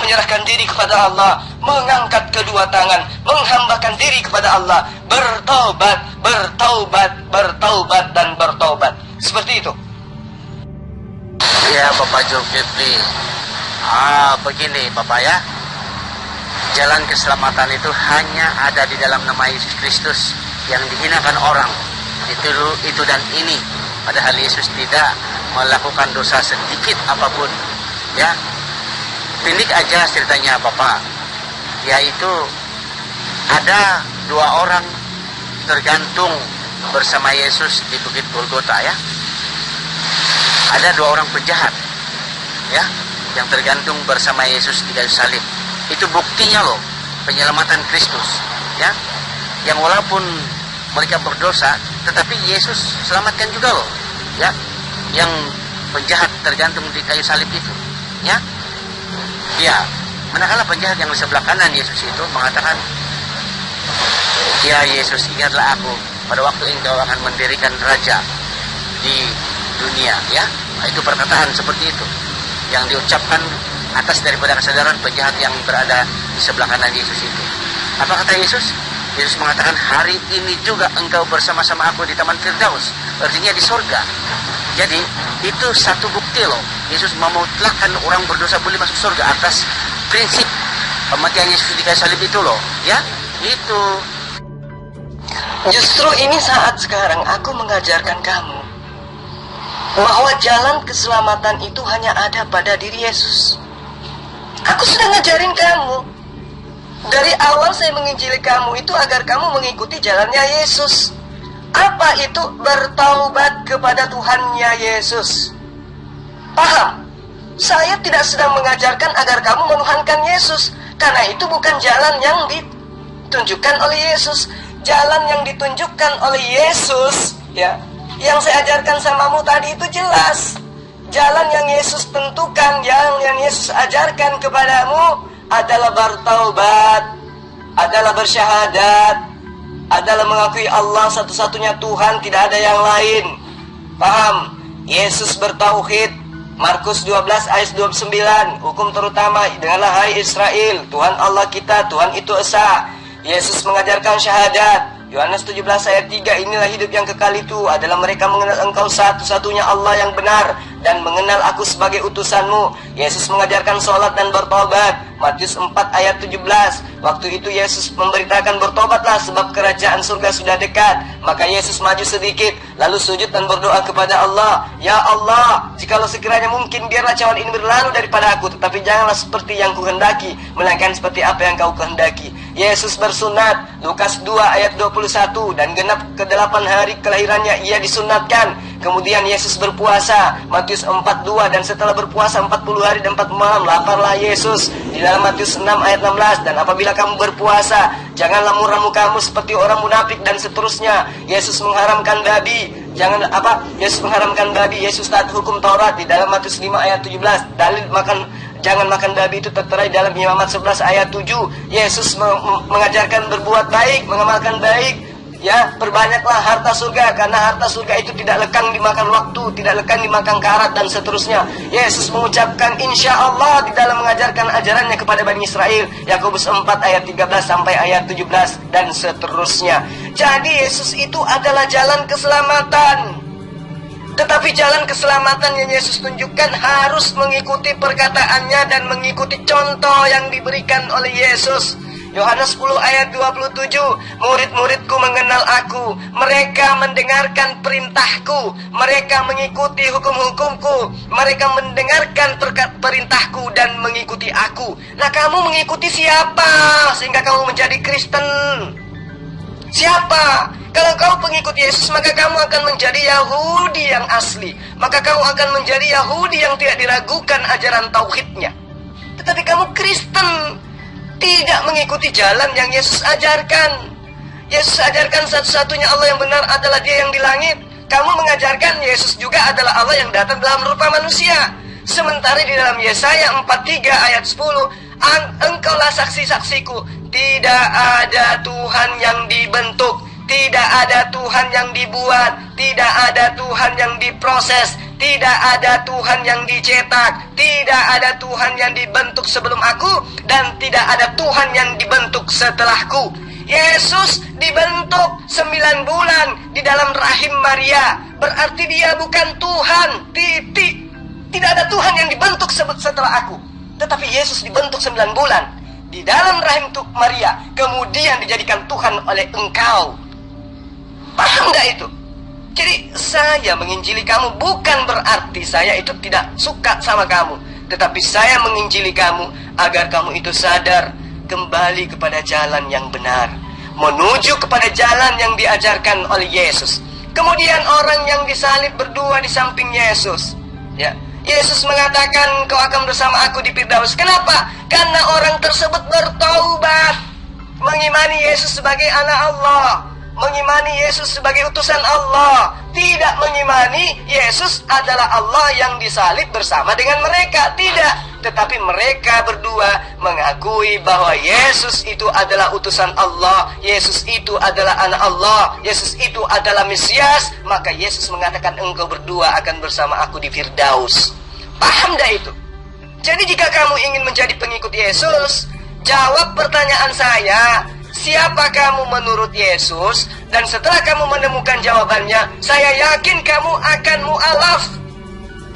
menyerahkan diri kepada Allah, mengangkat kedua tangan, menghambakan diri kepada Allah, bertaubat, bertaubat, bertaubat, dan bertaubat. Seperti itu. Ya Bapak Zulkifli, begini Bapak ya, jalan keselamatan itu hanya ada di dalam nama Yesus Kristus yang dihinakan orang. Itu dan ini. Padahal Yesus tidak melakukan dosa sedikit apapun. Ya, pendek aja ceritanya Bapak. Yaitu ada dua orang tergantung bersama Yesus di Bukit Golgota ya. Ada dua orang penjahat ya, yang tergantung bersama Yesus di kayu salib. Itu buktinya loh, penyelamatan Kristus ya. Yang walaupun mereka berdosa, tetapi Yesus selamatkan juga loh ya. Yang penjahat tergantung di kayu salib itu ya. Ya, manakala penjahat yang di sebelah kanan Yesus itu mengatakan, ya Yesus, ingatlah aku pada waktu engkau akan mendirikan raja di dunia ya. Itu perkataan seperti itu yang diucapkan atas daripada kesadaran penjahat yang berada di sebelah kanan Yesus itu. Apa kata Yesus? Yesus mengatakan, hari ini juga engkau bersama-sama aku di Taman Firdaus, artinya di surga. Jadi itu satu bukti loh, Yesus memutlakkan orang berdosa boleh masuk surga atas prinsip kematian Yesus di kayu salib itu loh ya. Itu justru ini saat sekarang aku mengajarkan kamu bahwa jalan keselamatan itu hanya ada pada diri Yesus. Aku sudah ngajarin kamu. Dari awal saya menginjili kamu itu agar kamu mengikuti jalannya Yesus. Apa itu? Bertaubat kepada Tuhannya Yesus. Paham? Saya tidak sedang mengajarkan agar kamu menuhankan Yesus, karena itu bukan jalan yang ditunjukkan oleh Yesus. Jalan yang ditunjukkan oleh Yesus ya, yang saya ajarkan samamu tadi itu jelas. Jalan yang Yesus tentukan, yang Yesus ajarkan kepadamu adalah bertaubat, adalah bersyahadat, adalah mengakui Allah satu-satunya Tuhan, tidak ada yang lain. Paham? Yesus bertauhid. Markus 12 ayat 29, hukum terutama, dengarlah hai Israel, Tuhan Allah kita, Tuhan itu esa. Yesus mengajarkan syahadat. Yohanes 17 ayat 3, inilah hidup yang kekal itu adalah mereka mengenal engkau satu-satunya Allah yang benar dan mengenal aku sebagai utusanmu. Yesus mengajarkan sholat dan bertobat. Matius 4 ayat 17, waktu itu Yesus memberitakan bertobatlah sebab kerajaan surga sudah dekat. Maka Yesus maju sedikit lalu sujud dan berdoa kepada Allah, ya Allah, jikalau sekiranya mungkin biarlah cawan ini berlalu daripada aku, tetapi janganlah seperti yang kuhendaki, melainkan seperti apa yang kau kehendaki. Yesus bersunat, Lukas 2 ayat 21, dan genap ke-8 hari kelahirannya ia disunatkan. Kemudian Yesus berpuasa, Matius 4:2, dan setelah berpuasa 40 hari dan 40 malam laparlah Yesus di dalam Matius 6 ayat 16, dan apabila kamu berpuasa janganlah muram mukamu seperti orang munafik, dan seterusnya. Yesus mengharamkan babi. Yesus mengharamkan babi. Yesus taat hukum Taurat di dalam Matius 5 ayat 17. Dalil jangan makan babi itu tertera di dalam Imamat 11 ayat 7. Yesus mengajarkan berbuat baik, mengamalkan baik. Ya, perbanyaklah harta surga, karena harta surga itu tidak lekang dimakan waktu, tidak lekang dimakan karat, dan seterusnya. Yesus mengucapkan insya Allah di dalam mengajarkan ajarannya kepada Bani Israel, Yakobus 4 ayat 13 sampai ayat 17, dan seterusnya. Jadi Yesus itu adalah jalan keselamatan. Tetapi jalan keselamatan yang Yesus tunjukkan harus mengikuti perkataannya dan mengikuti contoh yang diberikan oleh Yesus. Yohanes 10 ayat 27, murid-muridku mengenal aku, mereka mendengarkan perintahku, mereka mengikuti hukum-hukumku, mereka mendengarkan perintahku dan mengikuti aku. Nah, kamu mengikuti siapa sehingga kamu menjadi Kristen? Siapa? Kalau kamu pengikut Yesus, maka kamu akan menjadi Yahudi yang asli. Maka kamu akan menjadi Yahudi yang tidak diragukan ajaran tauhidnya. Tetapi kamu Kristen, tidak mengikuti jalan yang Yesus ajarkan. Yesus ajarkan satu-satunya Allah yang benar adalah Dia yang di langit. Kamu mengajarkan Yesus juga adalah Allah yang datang dalam rupa manusia. Sementara di dalam Yesaya 43 ayat 10, engkaulah saksi-saksiku, tidak ada Tuhan yang dibentuk, tidak ada Tuhan yang dibuat, tidak ada Tuhan yang diproses, Tidak ada Tuhan yang dicetak, tidak ada Tuhan yang dibentuk sebelum aku, dan tidak ada Tuhan yang dibentuk setelahku. Yesus dibentuk 9 bulan di dalam rahim Maria, berarti dia bukan Tuhan, titik. Tidak ada Tuhan yang dibentuk setelah aku, tetapi Yesus dibentuk 9 bulan di dalam rahim Maria, kemudian dijadikan Tuhan oleh engkau. Paham gak itu? Jadi saya menginjili kamu bukan berarti saya itu tidak suka sama kamu, tetapi saya menginjili kamu agar kamu itu sadar kembali kepada jalan yang benar, menuju kepada jalan yang diajarkan oleh Yesus. Kemudian orang yang disalib berdua di samping Yesus, ya. Yesus mengatakan, kau akan bersama aku di Firdaus. Kenapa? Karena orang tersebut bertaubat, mengimani Yesus sebagai anak Allah, mengimani Yesus sebagai utusan Allah, tidak mengimani Yesus adalah Allah yang disalib bersama dengan mereka. Tidak, tetapi mereka berdua mengakui bahwa Yesus itu adalah utusan Allah, Yesus itu adalah anak Allah, Yesus itu adalah Mesias. Maka Yesus mengatakan, engkau berdua akan bersama aku di Firdaus. Paham dah itu? Jadi jika kamu ingin menjadi pengikut Yesus, jawab pertanyaan saya, siapa kamu menurut Yesus? Dan setelah kamu menemukan jawabannya, saya yakin kamu akan mu'alaf.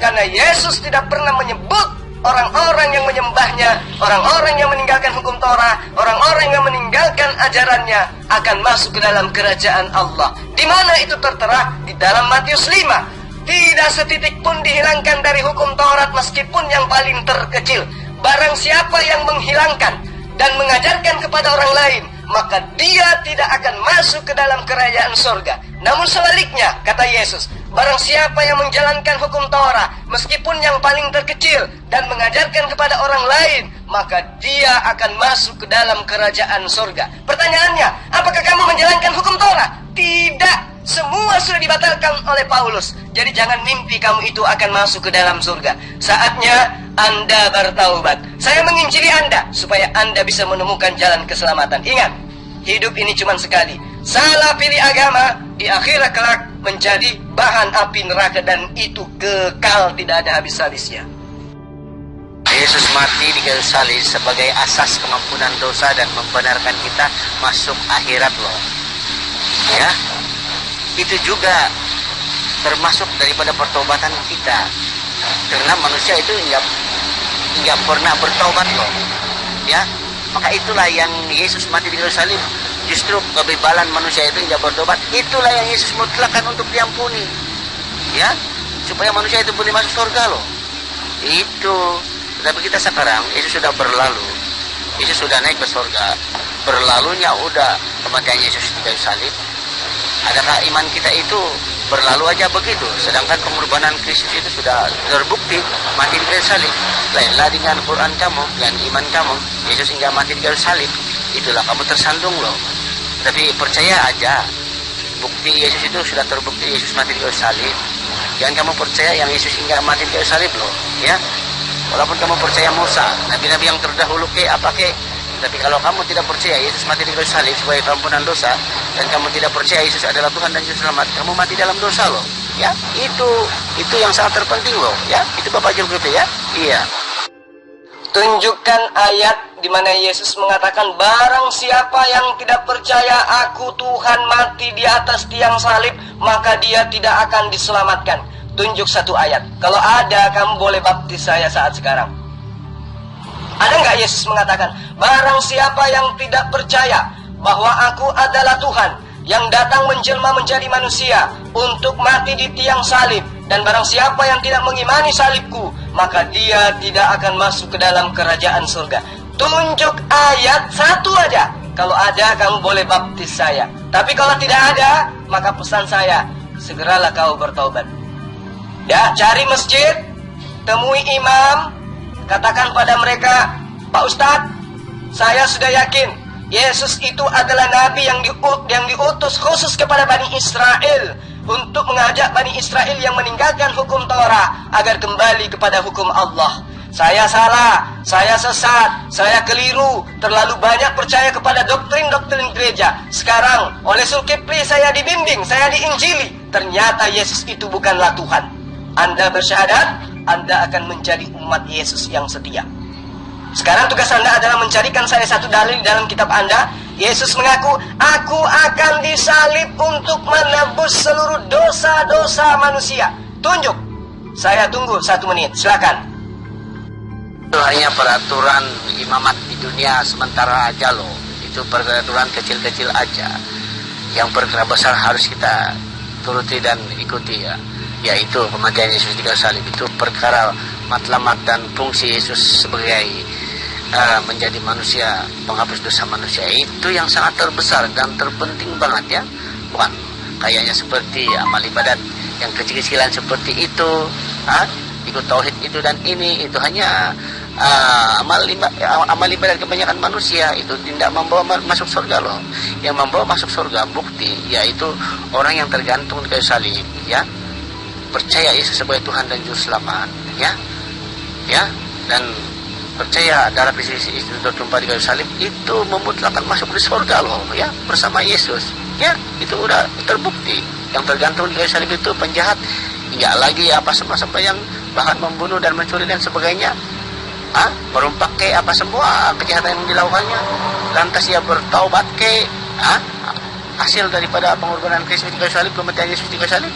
Karena Yesus tidak pernah menyebut orang-orang yang menyembahnya, orang-orang yang meninggalkan hukum Torah, orang-orang yang meninggalkan ajarannya akan masuk ke dalam kerajaan Allah. Di mana itu tertera? Di dalam Matius 5. Tidak setitik pun dihilangkan dari hukum Taurat meskipun yang paling terkecil. Barang siapa yang menghilangkan dan mengajarkan kepada orang lain, maka dia tidak akan masuk ke dalam kerajaan surga. Namun sebaliknya, kata Yesus, barang siapa yang menjalankan hukum Taurat meskipun yang paling terkecil dan mengajarkan kepada orang lain, maka dia akan masuk ke dalam kerajaan surga. Pertanyaannya, apakah kamu menjalankan hukum Taurat? Tidak. Semua sudah dibatalkan oleh Paulus. Jadi jangan mimpi kamu itu akan masuk ke dalam surga. Saatnya Anda bertaubat. Saya menginjili Anda supaya Anda bisa menemukan jalan keselamatan. Ingat, hidup ini cuma sekali. Salah pilih agama, di akhirat kelak menjadi bahan api neraka, dan itu kekal, tidak ada habis-habisnya. Yesus mati di kayu salib sebagai asas kemampunan dosa dan membenarkan kita masuk akhirat loh. Ya, itu juga termasuk daripada pertobatan kita. Karena manusia itu enggak pernah bertobat loh. Ya, maka itulah yang Yesus mati di kayu salib. Justru kebebalan manusia itu enggak bertobat. Itulah yang Yesus mutlakkan untuk diampuni. Ya, supaya manusia itu boleh masuk surga loh. Itu. Tapi kita sekarang, Yesus sudah berlalu. Yesus sudah naik ke surga. Berlalunya udah kematian Yesus di kayu salib. Adakah iman kita itu berlalu aja begitu? Sedangkan pengorbanan Kristus itu sudah terbukti mati di kayu salib. Lainlah dengan Quran kamu, dengan iman kamu, Yesus hingga mati di kayu salib. Itulah kamu tersandung loh. Tapi percaya aja, bukti Yesus itu sudah terbukti Yesus mati di kayu salib. Jangan kamu percaya yang Yesus hingga mati di kayu salib loh, ya. Walaupun kamu percaya Musa, nabi-nabi yang terdahulu apa tapi kalau kamu tidak percaya Yesus mati di kayu salib sebagai pengampunan dosa, dan kamu tidak percaya Yesus adalah Tuhan dan Juru Selamat, kamu mati dalam dosa loh. Ya, itu yang sangat terpenting loh. Ya, itu Bapak Julkipli ya. Iya. Tunjukkan ayat di mana Yesus mengatakan, barang siapa yang tidak percaya aku Tuhan mati di atas tiang salib, maka dia tidak akan diselamatkan. Tunjuk satu ayat. Kalau ada, kamu boleh baptis saya saat sekarang. Ada nggak Yesus mengatakan, barang siapa yang tidak percaya bahwa aku adalah Tuhan yang datang menjelma menjadi manusia untuk mati di tiang salib, dan barang siapa yang tidak mengimani salibku, maka dia tidak akan masuk ke dalam kerajaan surga. Tunjuk ayat satu aja. Kalau ada, kamu boleh baptis saya. Tapi kalau tidak ada, maka pesan saya, segeralah kau bertaubat. Ya, cari masjid, temui imam, katakan pada mereka, Pak Ustadz, saya sudah yakin Yesus itu adalah nabi yang diutus khusus kepada Bani Israel untuk mengajak Bani Israel yang meninggalkan hukum Torah agar kembali kepada hukum Allah. Saya salah, saya sesat, saya keliru, terlalu banyak percaya kepada doktrin-doktrin gereja. Sekarang oleh Zulkifli saya dibimbing, saya diinjili, ternyata Yesus itu bukanlah Tuhan. Anda bersyahadat, Anda akan menjadi umat Yesus yang setia. Sekarang tugas Anda adalah mencarikan saya satu dalil dalam kitab Anda. Yesus mengaku, aku akan disalib untuk menebus seluruh dosa-dosa manusia. Tunjuk. Saya tunggu 1 menit, silakan. Itu hanya peraturan imamat di dunia sementara aja loh. Itu peraturan kecil-kecil aja. Yang perkara besar harus kita turuti dan ikuti ya. Yaitu kematian Yesus di kayu salib. Itu perkara matlamat dan fungsi Yesus sebagai menjadi manusia, penghapus dosa manusia, itu yang sangat terbesar dan terpenting banget ya. Bukan kayaknya seperti amal ibadat yang kecil-kecilan seperti itu, ikut tauhid itu dan ini, itu hanya amal ibadat kebanyakan manusia, itu tidak membawa masuk surga loh. Yang membawa masuk surga bukti yaitu orang yang tergantung di kayu salib ya, percaya Yesus sebagai Tuhan dan Juru Selamat ya, dan percaya darah Kristus itu tertumpah di kayu salib, itu memutlakkan masuk di surga loh ya, bersama Yesus ya. Itu udah terbukti. Yang tergantung di kayu salib itu penjahat, enggak lagi apa semua yang bahkan membunuh dan mencuri dan sebagainya, merumpak ke apa semua kejahatan yang dilakukannya, lantas ia bertaubat ke hasil daripada pengorbanan Kristus di kayu salib, kematian Yesus di kayu salib,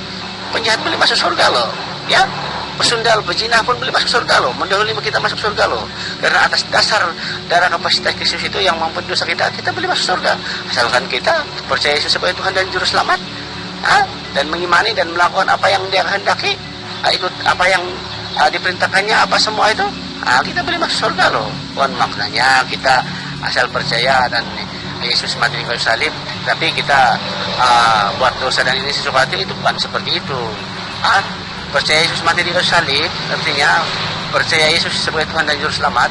penjahat boleh masuk surga loh ya. Pesundal, pezina pun boleh masuk surga loh, mendahului kita masuk surga loh. Karena atas dasar darah kapasitas Kristus itu yang mengampuni dosa kita, kita boleh masuk surga. Asalkan kita percaya Yesus sebagai Tuhan dan Juru Selamat, dan mengimani dan melakukan apa yang Dia kehendaki, ikut apa yang diperintahkannya, apa semua itu, kita boleh masuk surga loh. Bukan maknanya kita asal percaya dan Yesus mati di kayu salib, tapi kita buat dosa dan ini sesuatu, itu bukan seperti itu. Percaya Yesus mati di kayu salib artinya percaya Yesus sebagai Tuhan dan Juru Selamat,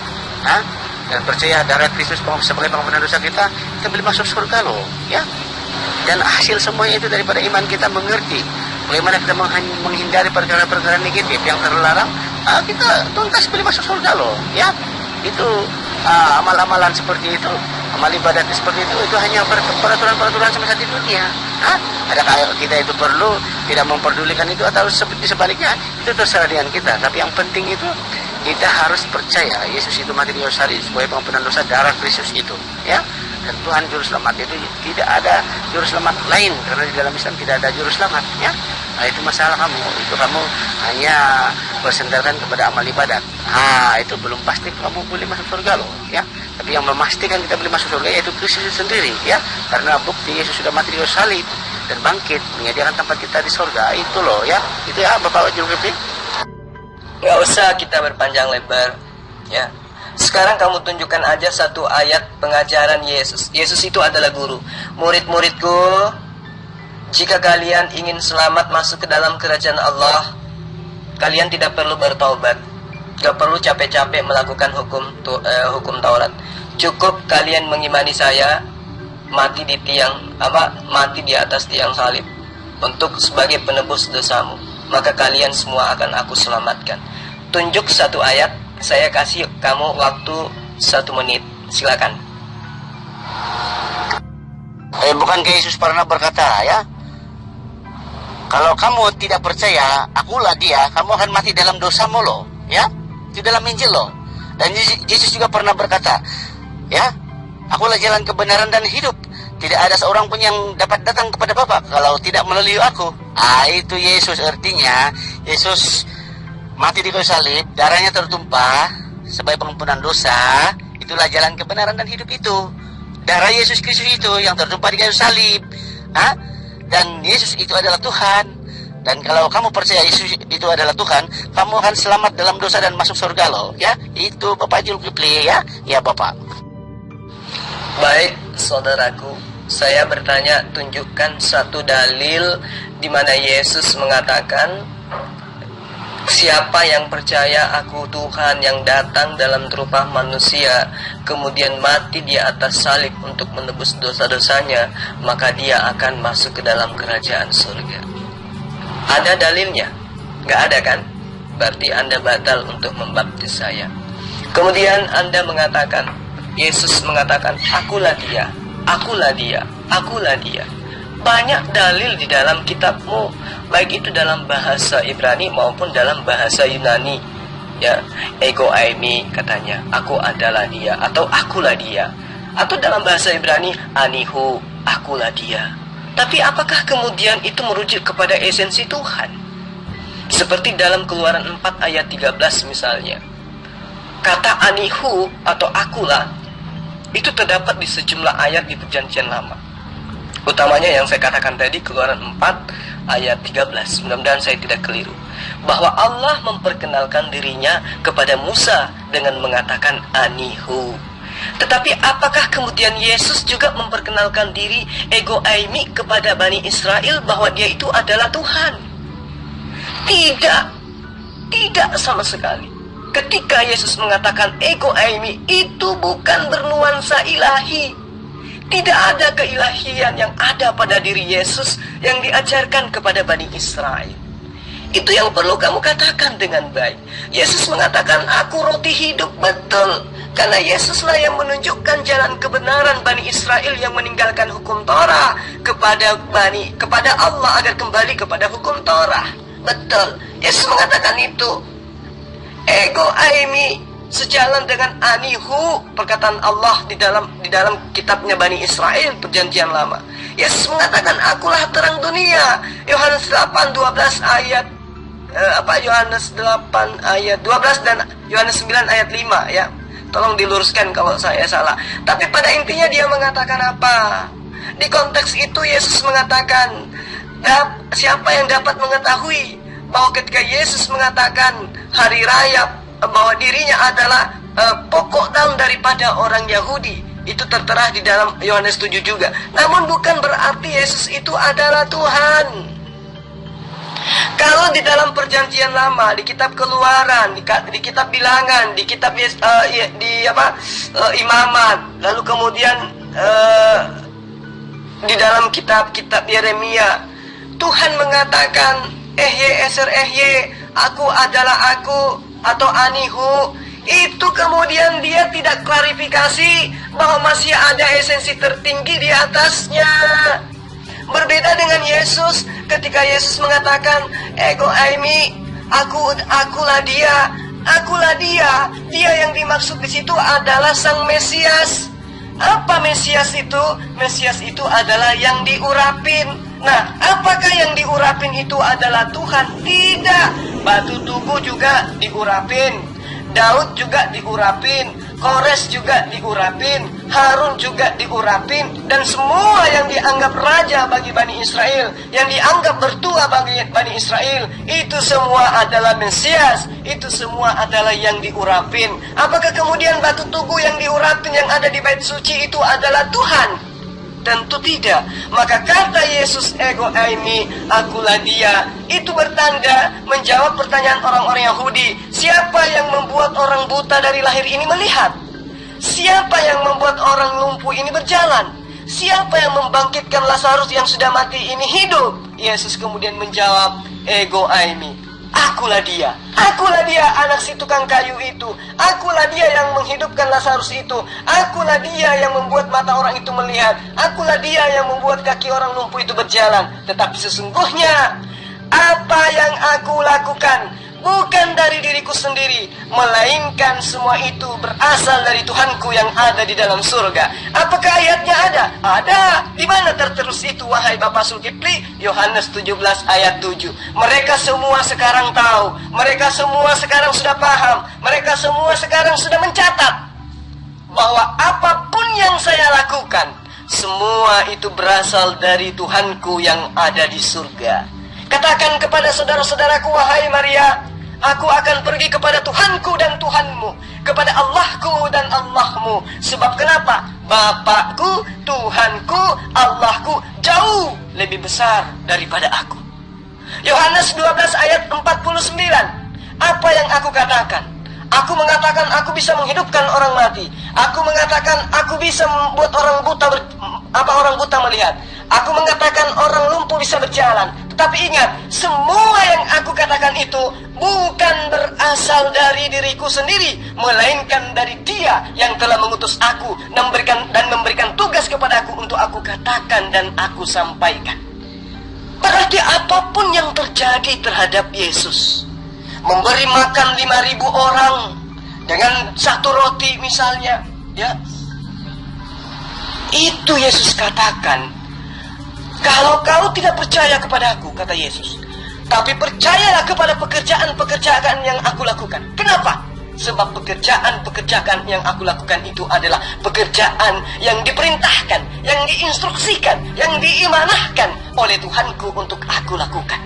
dan percaya darah Kristus sebagai pengampunan dosa kita, kita boleh masuk surga loh ya. Dan hasil semuanya itu daripada iman kita mengerti bagaimana kita menghindari perkara-perkara negatif yang terlarang, kita tuntas boleh masuk surga loh ya. Itu amal-amalan seperti itu, amal ibadat seperti itu hanya peraturan-peraturan semasa di dunia. Adakah kita itu perlu tidak memperdulikan itu, atau seperti sebaliknya, itu terserah dengan kita. Tapi yang penting itu kita harus percaya Yesus itu mati di kayu salib sebagai pengampunan dosa, darah Kristus itu ya. Dan Tuhan Juru Selamat itu tidak ada Juru Selamat lain, karena di dalam Islam tidak ada Juru Selamat ya. Itu masalah kamu, itu kamu hanya bersandarkan kepada amal ibadat. Itu belum pasti kamu boleh masuk surga loh ya. Tapi yang memastikan kita boleh masuk surga yaitu Kristus sendiri ya, karena bukti Yesus sudah mati di kayu salib dan bangkit menyediakan tempat kita di surga, itu loh ya. Itu ya Bapak Juru Kepri. Nggak usah kita berpanjang lebar ya. Sekarang kamu tunjukkan aja satu ayat pengajaran Yesus. Yesus itu adalah guru. Murid-muridku, jika kalian ingin selamat masuk ke dalam kerajaan Allah, kalian tidak perlu bertaubat, gak perlu capek-capek melakukan hukum Taurat. Cukup kalian mengimani saya, mati di atas tiang salib untuk sebagai penebus dosamu, maka kalian semua akan aku selamatkan. Tunjuk satu ayat, saya kasih kamu waktu 1 menit, silakan. Bukankah Yesus pernah berkata ya, kalau kamu tidak percaya akulah Dia, kamu akan mati dalam dosamu loh ya. Itu dalam Injil loh. Dan Yesus juga pernah berkata ya, akulah jalan kebenaran dan hidup, tidak ada seorang pun yang dapat datang kepada Bapa kalau tidak melalui aku. Itu Yesus, artinya Yesus mati di kayu salib, darahnya tertumpah sebagai pengampunan dosa. Itulah jalan kebenaran dan hidup itu. Darah Yesus Kristus itu yang tertumpah di kayu salib. Dan Yesus itu adalah Tuhan. Dan kalau kamu percaya Yesus itu adalah Tuhan, kamu akan selamat dalam dosa dan masuk surga loh ya. Itu Bapak Julkipli ya. Ya Bapak. Baik saudaraku, saya bertanya, tunjukkan satu dalil di mana Yesus mengatakan, siapa yang percaya aku Tuhan yang datang dalam rupa manusia, kemudian mati di atas salib untuk menebus dosa-dosanya, maka dia akan masuk ke dalam kerajaan surga. Ada dalilnya? Nggak ada kan? Berarti Anda batal untuk membaptis saya. Kemudian Anda mengatakan, Yesus mengatakan, akulah dia, akulah dia, akulah dia. banyak dalil di dalam kitabmu, baik itu dalam bahasa Ibrani maupun dalam bahasa Yunani. Ya, ego aimi katanya, aku adalah dia atau akulah dia. Atau dalam bahasa Ibrani, anihu, akulah dia. Tapi apakah kemudian itu merujuk kepada esensi Tuhan? Seperti dalam Keluaran 4 ayat 13 misalnya. Kata anihu atau akulah itu terdapat di sejumlah ayat di Perjanjian Lama. Utamanya yang saya katakan tadi, Keluaran 4 ayat 13. Mudah-mudahan saya tidak keliru. Bahwa Allah memperkenalkan dirinya kepada Musa dengan mengatakan anihu. Tetapi apakah kemudian Yesus juga memperkenalkan diri ego aimi kepada Bani Israel bahwa dia itu adalah Tuhan? Tidak. Tidak sama sekali. Ketika Yesus mengatakan ego aimi, itu bukan bernuansa ilahi. Tidak ada keilahian yang ada pada diri Yesus yang diajarkan kepada Bani Israel. Itu yang perlu kamu katakan dengan baik. Yesus mengatakan, aku roti hidup, betul. Karena Yesuslah yang menunjukkan jalan kebenaran Bani Israel yang meninggalkan hukum Torah kepada Allah agar kembali kepada hukum Torah. Betul. Yesus mengatakan itu. Ego aimi sejalan dengan anihu, perkataan Allah di dalam kitabnya Bani Israel Perjanjian Lama. Yesus mengatakan, akulah terang dunia. Yohanes 8:12 ayat Yohanes 8 ayat 12 dan Yohanes 9 ayat 5 ya. Tolong diluruskan kalau saya salah. Tapi pada intinya dia mengatakan apa? Di konteks itu Yesus mengatakan, siapa yang dapat mengetahui bahwa ketika Yesus mengatakan hari raya bahwa dirinya adalah pokok daun daripada orang Yahudi, itu tertera di dalam Yohanes 7 juga. Namun bukan berarti Yesus itu adalah Tuhan. Kalau di dalam Perjanjian Lama, di kitab Keluaran, di kitab Bilangan, di kitab Imamat, lalu kemudian di dalam kitab-kitab Yeremia, Tuhan mengatakan, ehye eser ehye, aku adalah aku, atau anihu. Itu kemudian dia tidak klarifikasi bahwa masih ada esensi tertinggi di atasnya. Berbeda dengan Yesus, ketika Yesus mengatakan ego aimi, akulah dia, akulah dia. Dia yang dimaksud di situ adalah Sang Mesias. Apa Mesias itu? Mesias itu adalah yang diurapin. Nah, apakah yang diurapin itu adalah Tuhan? Tidak. Batu tugu juga diurapin, Daud juga diurapin, Kores juga diurapin, Harun juga diurapin, dan semua yang dianggap raja bagi Bani Israel, yang dianggap bertua bagi Bani Israel, itu semua adalah Mesias, itu semua adalah yang diurapin. Apakah kemudian batu tugu yang diurapin yang ada di bait suci itu adalah Tuhan? Tentu tidak. Maka kata Yesus ego aimi, akulah dia, itu bertanda menjawab pertanyaan orang-orang Yahudi. Siapa yang membuat orang buta dari lahir ini melihat? Siapa yang membuat orang lumpuh ini berjalan? Siapa yang membangkitkan Lazarus yang sudah mati ini hidup? Yesus kemudian menjawab, ego aimi, akulah dia. Akulah dia anak si tukang kayu itu. Akulah dia yang menghidupkan Lazarus itu. Akulah dia yang membuat mata orang itu melihat. Akulah dia yang membuat kaki orang lumpuh itu berjalan. Tetapi sesungguhnya apa yang aku lakukan bukan dari diriku sendiri, melainkan semua itu berasal dari Tuhanku yang ada di dalam surga. Apakah ayatnya ada? Ada. Di mana terterus itu, wahai Bapak Zulkifli? Yohanes 17 ayat 7. Mereka semua sekarang tahu. Mereka semua sekarang sudah paham. Mereka semua sekarang sudah mencatat bahwa apapun yang saya lakukan, semua itu berasal dari Tuhanku yang ada di surga. Katakan kepada saudara-saudaraku, wahai Maria, aku akan pergi kepada Tuhanku dan Tuhanmu, kepada Allahku dan Allahmu. Sebab kenapa? Bapakku, Tuhanku, Allahku jauh lebih besar daripada aku. Yohanes 12 ayat 49. Apa yang aku katakan? Aku mengatakan aku bisa menghidupkan orang mati. Aku mengatakan aku bisa membuat orang buta melihat. Aku mengatakan orang lumpuh bisa berjalan. Tetapi Tetapi ingat, semua yang aku katakan itu bukan berasal dari diriku sendiri, melainkan dari Dia yang telah mengutus aku dan memberikan tugas kepada aku untuk aku katakan dan aku sampaikan. Berarti apapun yang terjadi terhadap Yesus, memberi makan 5.000 orang dengan 1 roti misalnya, ya, itu Yesus katakan, kalau kau tidak percaya kepada aku, kata Yesus, tapi percayalah kepada pekerjaan-pekerjaan yang aku lakukan. Kenapa? Sebab pekerjaan-pekerjaan yang aku lakukan itu adalah pekerjaan yang diperintahkan, yang diinstruksikan, yang diimanahkan oleh Tuhanku untuk aku lakukan.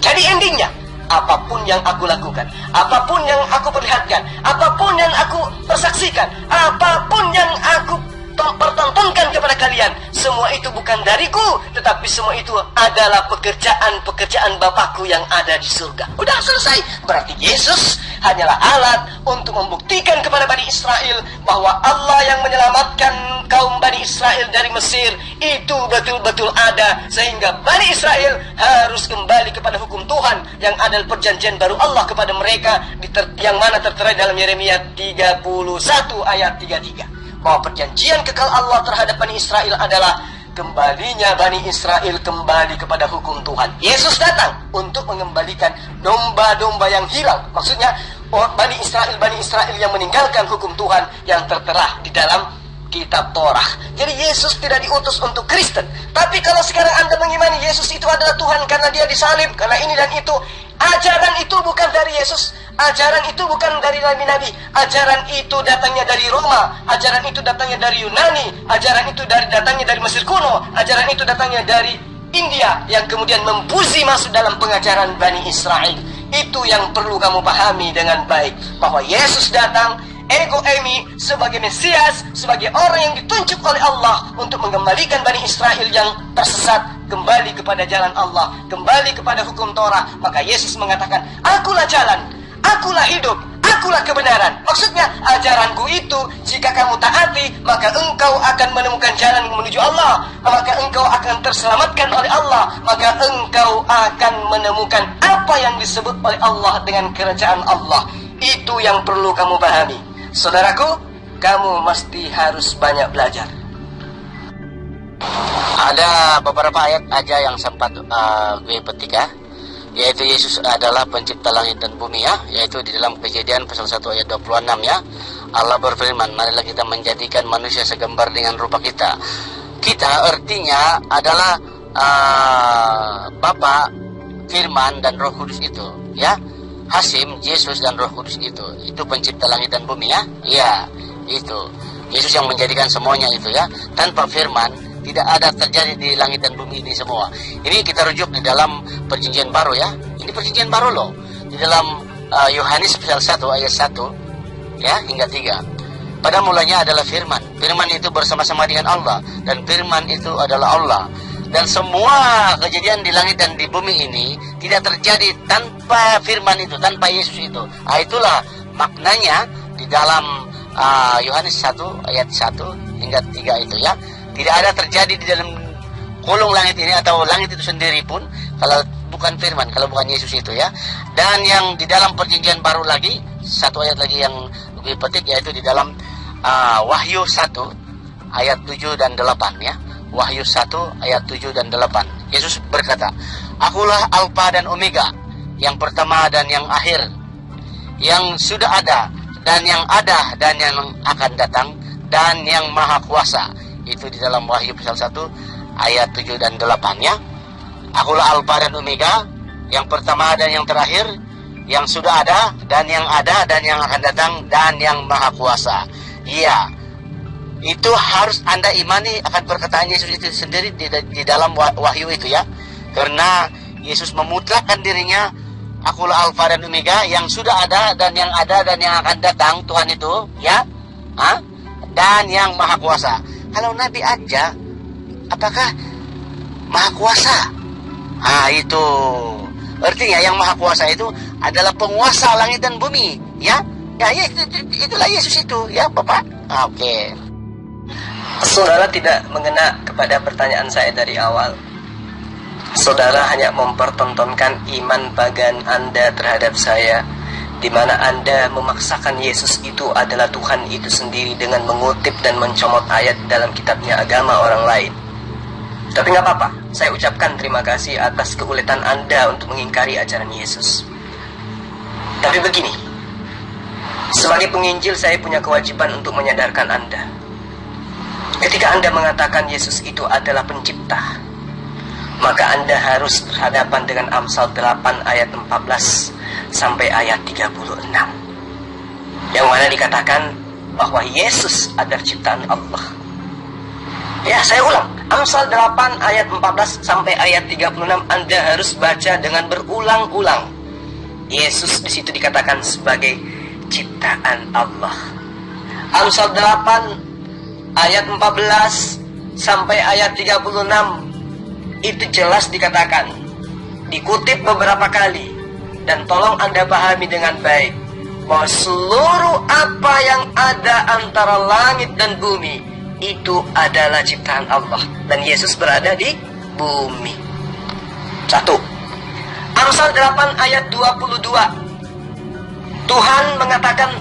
Jadi endingnya, apapun yang aku lakukan, apapun yang aku perlihatkan, apapun yang aku persaksikan, apapun yang aku pertontonkan kepada kalian, semua itu bukan dariku, tetapi semua itu adalah pekerjaan-pekerjaan Bapakku yang ada di surga. Udah selesai. Berarti Yesus hanyalah alat untuk membuktikan kepada Bani Israel bahwa Allah yang menyelamatkan kaum Bani Israel dari Mesir itu betul-betul ada, sehingga Bani Israel harus kembali kepada hukum Tuhan yang adalah perjanjian baru Allah kepada mereka, yang mana tertera dalam Yeremia 31 ayat 33. Bahwa perjanjian kekal Allah terhadap Bani Israel adalah kembalinya Bani Israel kembali kepada hukum Tuhan. Yesus datang untuk mengembalikan domba-domba yang hilang. Maksudnya Bani Israel yang meninggalkan hukum Tuhan yang tertera di dalam kitab Torah. Jadi Yesus tidak diutus untuk Kristen. Tapi kalau sekarang Anda mengimani Yesus itu adalah Tuhan karena Dia disalib, karena ini dan itu, ajaran itu bukan dari Yesus. Ajaran itu bukan dari nabi-nabi. Ajaran itu datangnya dari Roma. Ajaran itu datangnya dari Yunani. Ajaran itu datangnya dari Mesir kuno. Ajaran itu datangnya dari India yang kemudian membuzi masuk dalam pengajaran Bani Israel. Itu yang perlu kamu pahami dengan baik, bahwa Yesus datang ego eimi sebagai Mesias, sebagai orang yang ditunjuk oleh Allah untuk mengembalikan Bani Israel yang tersesat kembali kepada jalan Allah, kembali kepada hukum Torah. Maka Yesus mengatakan, akulah jalan, akulah hidup, akulah kebenaran. Maksudnya ajaranku itu jika kamu taati, maka engkau akan menemukan jalan menuju Allah, maka engkau akan terselamatkan oleh Allah, maka engkau akan menemukan apa yang disebut oleh Allah dengan kerajaan Allah. Itu yang perlu kamu pahami. Saudaraku, kamu mesti harus banyak belajar. Ada beberapa ayat aja yang sempat gue petik ya, yaitu Yesus adalah pencipta langit dan bumi ya, yaitu di dalam Kejadian pasal 1 ayat 26 ya. Allah berfirman, marilah kita menjadikan manusia segambar dengan rupa kita. Kita artinya adalah Bapa, Firman dan Roh Kudus itu ya. Hasim, Yesus dan Roh Kudus itu pencipta langit dan bumi ya. Iya, itu Yesus yang menjadikan semuanya itu ya. Tanpa Firman tidak ada terjadi di langit dan bumi ini semua. Ini kita rujuk di dalam perjanjian baru ya. Ini perjanjian baru loh. Di dalam Yohanes pasal 1 ayat 1 ya hingga 3. Pada mulanya adalah Firman. Firman itu bersama-sama dengan Allah, dan Firman itu adalah Allah. Dan semua kejadian di langit dan di bumi ini tidak terjadi tanpa Firman itu, tanpa Yesus itu. Itulah maknanya di dalam Yohanes 1 ayat 1 hingga 3 itu ya. Tidak ada terjadi di dalam kolong langit ini atau langit itu sendiri pun kalau bukan Firman, kalau bukan Yesus itu ya. Dan yang di dalam perjanjian baru lagi, satu ayat lagi yang lebih petik, yaitu di dalam Wahyu 1 ayat 7 dan 8 ya. Wahyu 1 ayat 7 dan 8. Yesus berkata, akulah Alfa dan Omega, yang pertama dan yang akhir, yang sudah ada dan yang ada dan yang akan datang, dan yang maha kuasa. Itu di dalam Wahyu pasal 1 ayat 7 dan 8 ya. Akulah Alfa dan Omega, yang pertama dan yang terakhir, yang sudah ada dan yang akan datang, dan yang maha kuasa. Iya, itu harus Anda imani akan perkataan Yesus itu sendiri di dalam Wahyu itu ya. Karena Yesus memutlakkan dirinya, akulah Alfa dan Omega, yang sudah ada dan yang akan datang, Tuhan itu ya, dan yang maha kuasa. Kalau Nabi aja, apakah maha kuasa? Itu artinya yang maha kuasa itu adalah penguasa langit dan bumi ya. Ya, itulah Yesus itu ya Bapak. Oke. Saudara tidak mengena kepada pertanyaan saya dari awal. Saudara hanya mempertontonkan iman pagan Anda terhadap saya, di mana Anda memaksakan Yesus itu adalah Tuhan itu sendiri dengan mengutip dan mencomot ayat dalam kitabnya agama orang lain. Tapi nggak apa-apa, saya ucapkan terima kasih atas keuletan Anda untuk mengingkari ajaran Yesus. Tapi begini, sebagai penginjil saya punya kewajiban untuk menyadarkan Anda. Ketika Anda mengatakan Yesus itu adalah pencipta, maka Anda harus berhadapan dengan Amsal 8 ayat 14 sampai ayat 36. Yang mana dikatakan bahwa Yesus adalah ciptaan Allah. Ya, saya ulang. Amsal 8 ayat 14 sampai ayat 36 Anda harus baca dengan berulang-ulang. Yesus di situ dikatakan sebagai ciptaan Allah. Amsal 8 ayat 14 sampai ayat 36 itu jelas dikatakan, dikutip beberapa kali, dan tolong Anda pahami dengan baik, bahwa seluruh apa yang ada antara langit dan bumi itu adalah ciptaan Allah, dan Yesus berada di bumi. 1. Amsal 8 ayat 22, Tuhan mengatakan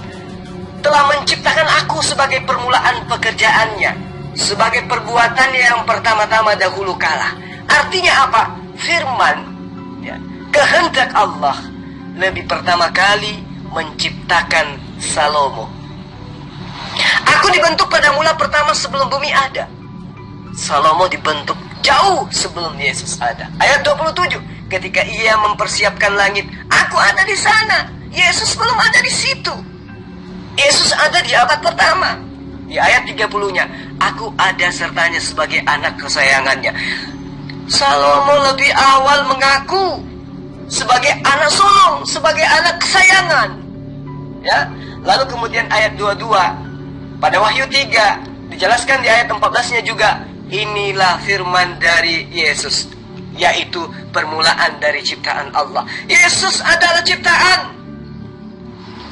telah menciptakan aku sebagai permulaan pekerjaannya, sebagai perbuatannya yang pertama-tama dahulu kala. Artinya apa? Firman, ya, kehendak Allah lebih pertama kali menciptakan Salomo. Aku dibentuk pada mula pertama sebelum bumi ada. Salomo dibentuk jauh sebelum Yesus ada. Ayat 27, ketika ia mempersiapkan langit, aku ada di sana. Yesus belum ada di situ. Yesus ada di abad pertama. Di ayat 30-nya, aku ada sertanya sebagai anak kesayangannya. Salomo lebih awal mengaku sebagai anak sulung, sebagai anak kesayangan. Ya, lalu kemudian ayat 22 pada Wahyu 3 dijelaskan di ayat 14-nya juga, inilah firman dari Yesus, yaitu permulaan dari ciptaan Allah. Yesus adalah ciptaan.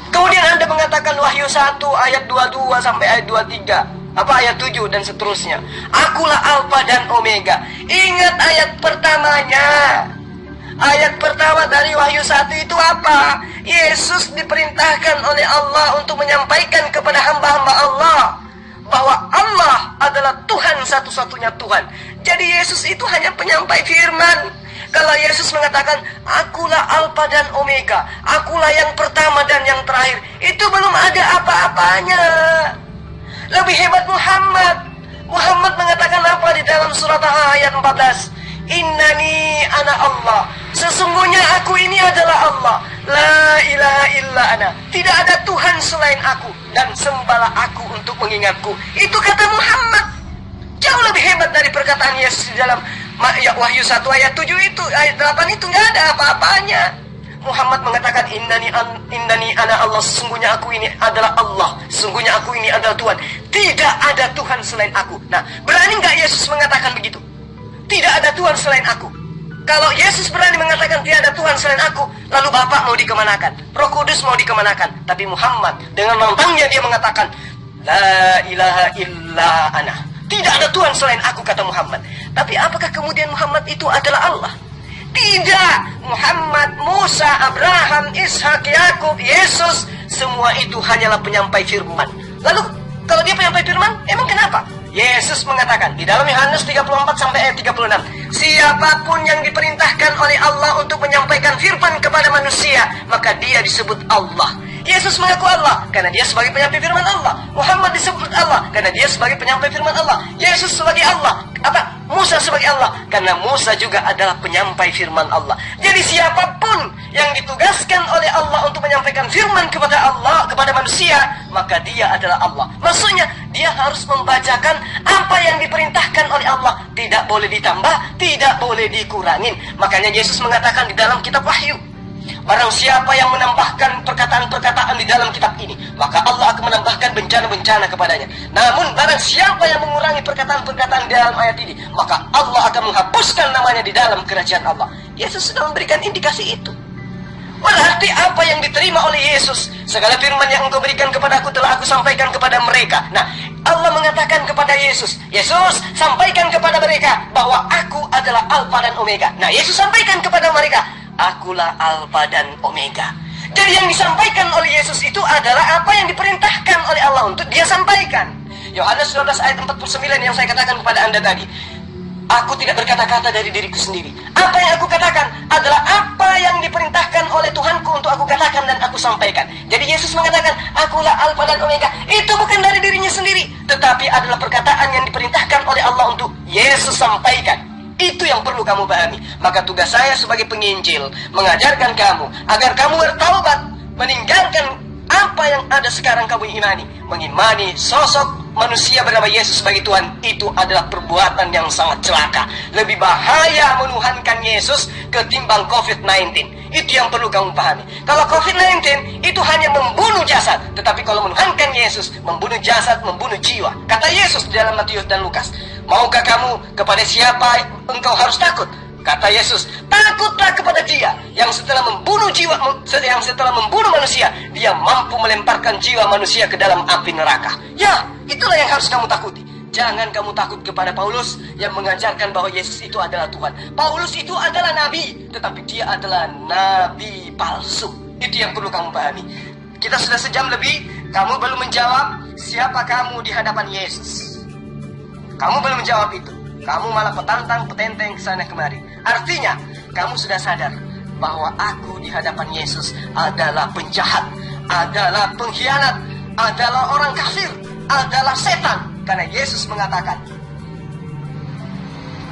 Kemudian Anda mengatakan Wahyu 1 ayat 22 sampai ayat 23. Apa ayat 7 dan seterusnya. Akulah Alfa dan Omega. Ingat ayat pertamanya. Ayat pertama dari Wahyu 1 itu apa? Yesus diperintahkan oleh Allah untuk menyampaikan kepada hamba-hamba Allah bahwa Allah adalah Tuhan satu-satunya Tuhan. Jadi Yesus itu hanya penyampai firman. Kalau Yesus mengatakan akulah Alfa dan Omega, akulah yang pertama dan yang terakhir, itu belum ada apa-apanya. Lebih hebat Muhammad. Muhammad mengatakan apa di dalam surat Taha ayat 14? Innani ana Allah. Sesungguhnya aku ini adalah Allah. La ilaha illa ana. Tidak ada Tuhan selain aku, dan sembahlah aku untuk mengingatku. Itu kata Muhammad. Jauh lebih hebat dari perkataan Yesus di dalam Wahyu 1 ayat 7 itu. Ayat 8 itu nggak ada apa-apanya. Muhammad mengatakan innani ana Allah, sesungguhnya aku ini adalah Allah, sesungguhnya aku ini adalah Tuhan. Tidak ada Tuhan selain aku. Nah, berani nggak Yesus mengatakan begitu? Tidak ada Tuhan selain aku. Kalau Yesus berani mengatakan tidak ada Tuhan selain aku, lalu Bapa mau dikemanakan? Roh Kudus mau dikemanakan? Tapi Muhammad dengan lantangnya dia mengatakan la ilaha illa ana. Tidak ada Tuhan selain aku, kata Muhammad. Tapi apakah kemudian Muhammad itu adalah Allah? Tidak. Muhammad, Musa, Abraham, Ishak, Yakub, Yesus, semua itu hanyalah penyampai firman. Lalu kalau dia penyampai firman, emang kenapa? Yesus mengatakan di dalam Yohanes 34 sampai ayat 36, siapapun yang diperintahkan oleh Allah untuk menyampaikan firman kepada manusia, maka dia disebut Allah. Yesus mengaku Allah karena dia sebagai penyampai firman Allah. Muhammad disebut Allah karena dia sebagai penyampai firman Allah. Yesus sebagai Allah. Musa sebagai Allah karena Musa juga adalah penyampai firman Allah. Jadi siapapun yang ditugaskan oleh Allah untuk menyampaikan firman kepada Allah, kepada manusia, maka dia adalah Allah. Maksudnya dia harus membacakan apa yang diperintahkan oleh Allah. Tidak boleh ditambah, tidak boleh dikurangin. Makanya Yesus mengatakan di dalam kitab Wahyu, barang siapa yang menambahkan perkataan-perkataan di dalam kitab ini, maka Allah akan menambahkan bencana-bencana kepadanya. Namun barang siapa yang mengurangi perkataan-perkataan di dalam ayat ini, maka Allah akan menghapuskan namanya di dalam kerajaan Allah. Yesus sudah memberikan indikasi itu. Berarti apa yang diterima oleh Yesus, segala firman yang engkau berikan kepadaku telah aku sampaikan kepada mereka. Nah, Allah mengatakan kepada Yesus, Yesus sampaikan kepada mereka bahwa aku adalah Alfa dan Omega. Nah, Yesus sampaikan kepada mereka, akulah Alfa dan Omega. Jadi yang disampaikan oleh Yesus itu adalah apa yang diperintahkan oleh Allah untuk dia sampaikan. Yohanes 12 ayat 49 yang saya katakan kepada Anda tadi. Aku tidak berkata-kata dari diriku sendiri. Apa yang aku katakan adalah apa yang diperintahkan oleh Tuhanku untuk aku katakan dan aku sampaikan. Jadi Yesus mengatakan, akulah Alfa dan Omega. Itu bukan dari dirinya sendiri, tetapi adalah perkataan yang diperintahkan oleh Allah untuk Yesus sampaikan. Itu yang perlu kamu pahami. Maka tugas saya sebagai penginjil mengajarkan kamu agar kamu bertaubat, meninggalkan apa yang ada sekarang kamu imani. Mengimani sosok manusia bernama Yesus sebagai Tuhan, itu adalah perbuatan yang sangat celaka. Lebih bahaya menuhankan Yesus ketimbang COVID-19. Itu yang perlu kamu pahami. Kalau COVID-19 itu hanya membunuh jasad, tetapi kalau menuhankan Yesus, membunuh jasad, membunuh jiwa. Kata Yesus di dalam Matius dan Lukas, maukah kamu kepada siapa engkau harus takut? Kata Yesus, takutlah kepada dia yang setelah membunuh jiwa, yang setelah membunuh manusia, dia mampu melemparkan jiwa manusia ke dalam api neraka. Ya, itulah yang harus kamu takuti. Jangan kamu takut kepada Paulus yang mengajarkan bahwa Yesus itu adalah Tuhan. Paulus itu adalah nabi, tetapi dia adalah nabi palsu. Itu yang perlu kamu pahami. Kita sudah sejam lebih, kamu belum menjawab siapa kamu di hadapan Yesus. Kamu belum menjawab itu. Kamu malah petenteng kesana kemari. Artinya, kamu sudah sadar bahwa aku di hadapan Yesus adalah penjahat, adalah pengkhianat, adalah orang kafir, adalah setan. Karena Yesus mengatakan,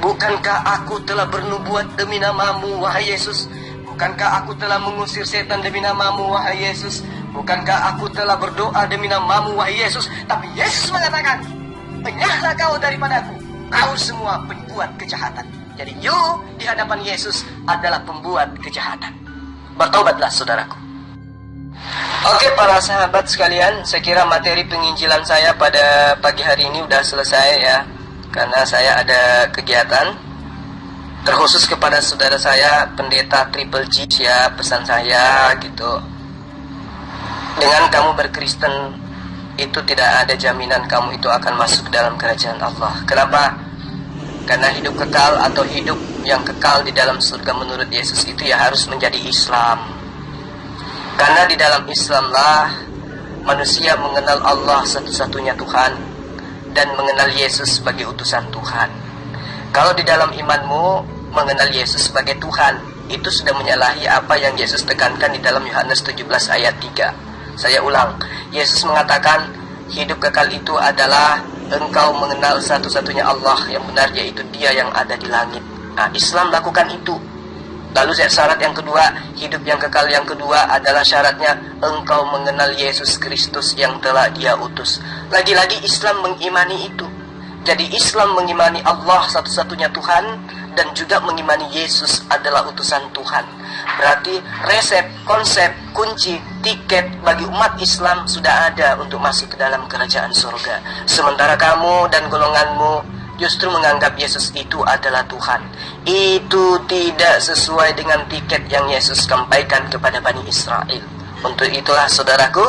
bukankah aku telah bernubuat demi namamu, wahai Yesus? Bukankah aku telah mengusir setan demi namamu, wahai Yesus? Bukankah aku telah berdoa demi namamu, wahai Yesus? Tapi Yesus mengatakan, enyahlah kau daripadaku, kau semua pembuat kejahatan. Jadi you di hadapan Yesus adalah pembuat kejahatan. Bertobatlah saudaraku. Oke para sahabat sekalian, saya kira materi penginjilan saya pada pagi hari ini udah selesai ya. Karena saya ada kegiatan terkhusus kepada saudara saya pendeta Triple G ya, pesan saya gitu. Dengan kamu berkristen itu tidak ada jaminan kamu itu akan masuk dalam kerajaan Allah. Kenapa? Karena hidup kekal atau hidup yang kekal di dalam surga menurut Yesus itu ya harus menjadi Islam. Karena di dalam Islamlah manusia mengenal Allah satu-satunya Tuhan dan mengenal Yesus sebagai utusan Tuhan. Kalau di dalam imanmu mengenal Yesus sebagai Tuhan, itu sudah menyalahi apa yang Yesus tekankan di dalam Yohanes 17 ayat 3. Saya ulang, Yesus mengatakan hidup kekal itu adalah engkau mengenal satu-satunya Allah yang benar, yaitu Dia yang ada di langit. Nah, Islam lakukan itu. Lalu syarat yang kedua, hidup yang kekal yang kedua adalah syaratnya engkau mengenal Yesus Kristus yang telah Dia utus. Lagi-lagi Islam mengimani itu. Jadi Islam mengimani Allah satu-satunya Tuhan dan juga mengimani Yesus adalah utusan Tuhan. Berarti resep, konsep, kunci, tiket bagi umat Islam sudah ada untuk masuk ke dalam kerajaan surga. Sementara kamu dan golonganmu justru menganggap Yesus itu adalah Tuhan. Itu tidak sesuai dengan tiket yang Yesus sampaikan kepada Bani Israel. Untuk itulah saudaraku,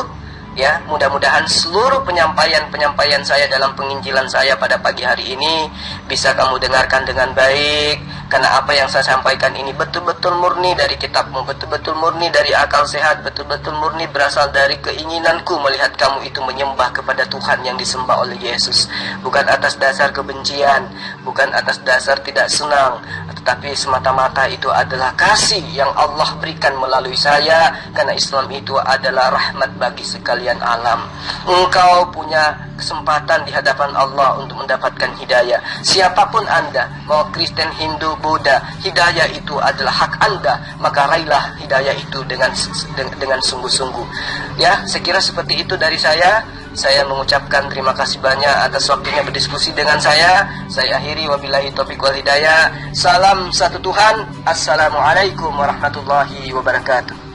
ya, mudah-mudahan seluruh penyampaian saya dalam penginjilan saya pada pagi hari ini bisa kamu dengarkan dengan baik. Karena apa yang saya sampaikan ini betul-betul murni dari kitabmu, betul-betul murni dari akal sehat, betul-betul murni berasal dari keinginanku melihat kamu itu menyembah kepada Tuhan yang disembah oleh Yesus. Bukan atas dasar kebencian, bukan atas dasar tidak senang, tetapi semata-mata itu adalah kasih yang Allah berikan melalui saya. Karena Islam itu adalah rahmat bagi sekalian alam. Engkau punya kesempatan di hadapan Allah untuk mendapatkan hidayah. Siapapun Anda, mau Kristen, Hindu, Buddha, hidayah itu adalah hak Anda. Maka raihlah hidayah itu dengan sungguh-sungguh. Ya, sekira seperti itu dari saya. Saya mengucapkan terima kasih banyak atas waktunya berdiskusi dengan saya. Saya akhiri, wabillahi taufiq wal hidayah. Salam satu Tuhan. Assalamualaikum warahmatullahi wabarakatuh.